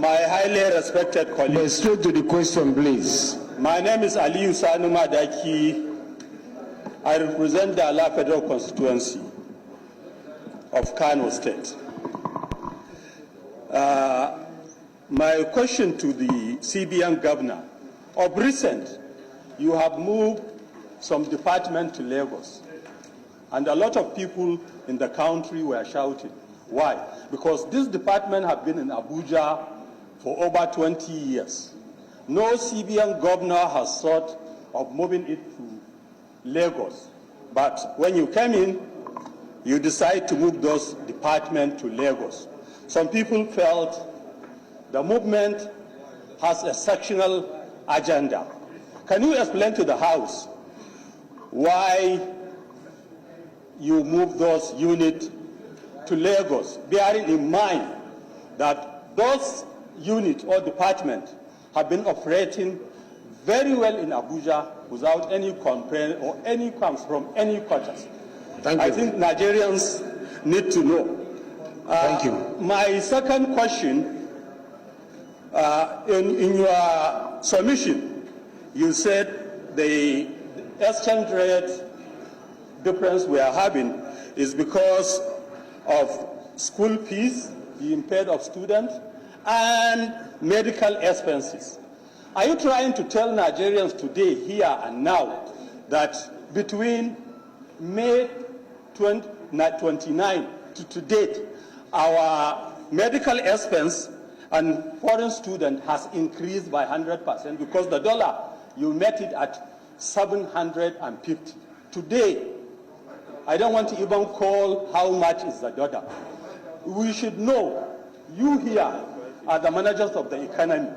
My highly respected colleagues. But straight to the question, please. My name is Aliyu Sani Madakin. I represent the Ala Federal Constituency of Kano State. My question to the CBN Governor. Of recent, you have moved some department to Lagos, and a lot of people in the country were shouting. Why? Because this department have been in Abuja for over 20 years. No CBN governor has thought of moving it to Lagos. But when you came in, you decide to move those departments to Lagos. Some people felt the movement has a sectional agenda. Can you explain to the House why you move those units to Lagos, bearing in mind that those units or departments have been operating very well in Abuja without any complaint or any comes from any quarters? Thank you. I think Nigerians need to know. Thank you. My second question, in your submission, you said the exchange rate difference we are having is because of school fees being paid of students and medical expenses. Are you trying to tell Nigerians today, here and now, that between May 29 to date, our medical expense and foreign student has increased by 100% because the dollar, you met it at 750. Today, I don't want to even call how much is the dollar. We should know, you here are the managers of the economy.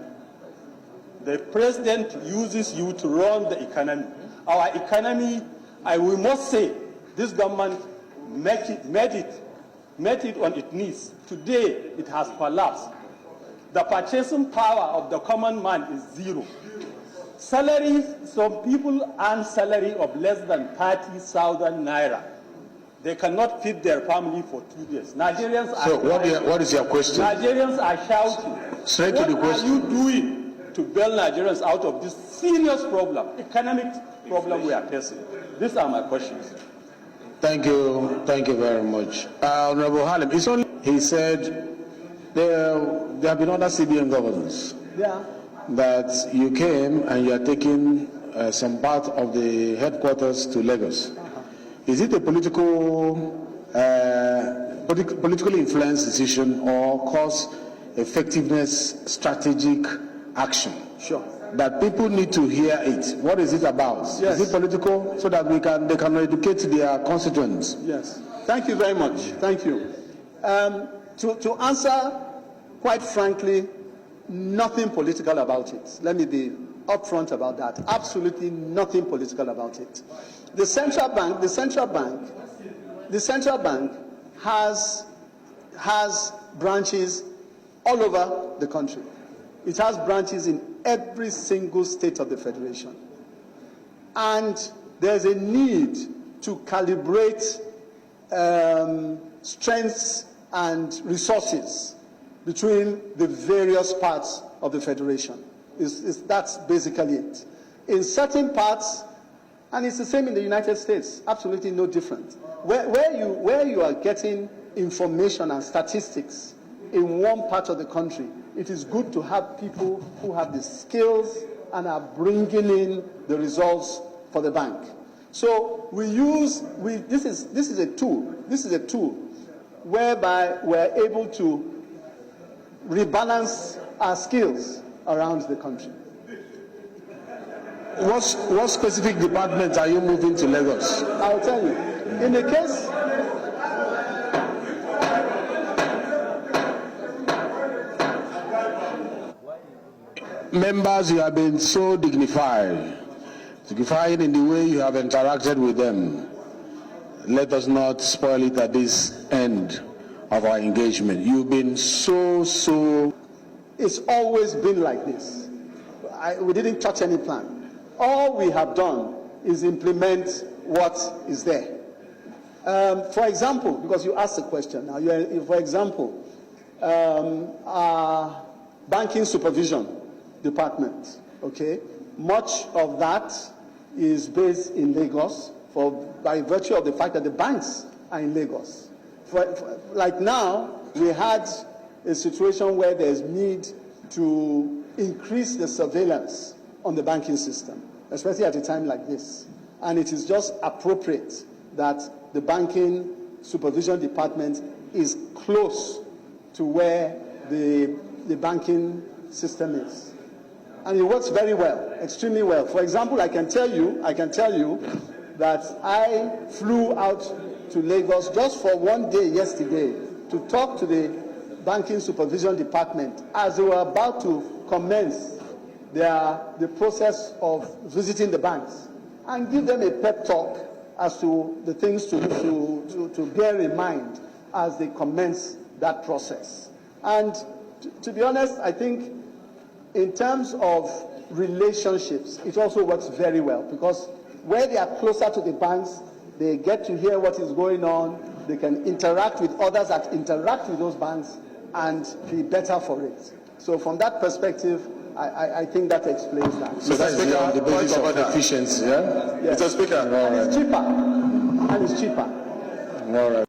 The president uses you to run the economy. Our economy, we must say, this government made it on its knees. Today, it has collapsed. The purchasing power of the common man is zero. Salaries, some people earn salary of less than 30,000 naira. They cannot feed their family for 2 days. Nigerians are. So what is your question? Nigerians are shouting. Straight to the question. What are you doing to bail Nigerians out of this serious problem, economic problem we are facing? These are my questions. Thank you very much. Honorable Halim, he said there have been other CBN governors. Yeah. That you came and you are taking some part of the headquarters to Lagos. Is it a politically influenced decision or cost effectiveness strategic action? Sure. That people need to hear it. What is it about? Yes. Is it political so that they can educate their constituents? Yes. Thank you very much. Thank you. To answer, quite frankly, nothing political about it. Let me be upfront about that. Absolutely nothing political about it. The central bank has branches all over the country. It has branches in every single state of the Federation. And there's a need to calibrate strengths and resources between the various parts of the Federation. That's basically it. In certain parts, and it's the same in the United States, absolutely no different. Where you are getting information and statistics in one part of the country, it is good to have people who have the skills and are bringing in the results for the bank. So this is a tool whereby we're able to rebalance our skills around the country. What specific departments are you moving to Lagos? I'll tell you. In the case, members, you have been so dignified in the way you have interacted with them. Let us not spoil it at this end of our engagement. You've been so. It's always been like this. We didn't touch any plan. All we have done is implement what is there. For example, because you asked the question now, for example, our bank banking supervision department, okay? Much of that is based in Lagos by virtue of the fact that the banks are in Lagos. Like now, we had a situation where there's need to increase the surveillance on the banking system, especially at a time like this. And it is just appropriate that the banking supervision department is close to where the banking system is. And it works very well, extremely well. For example, I can tell you that I flew out to Lagos just for one day yesterday to talk to the banking supervision department as they were about to commence the process of visiting the banks, and give them a pep talk as to the things to bear in mind as they commence that process. And to be honest, I think in terms of relationships, it also works very well, because where they are closer to the banks, they get to hear what is going on, they can interact with others that interact with those banks and be better for it. So from that perspective, I think that explains that. So that's on the basis of efficiency, yeah? Yes. Mr. Speaker. And it's cheaper. And it's cheaper. All right.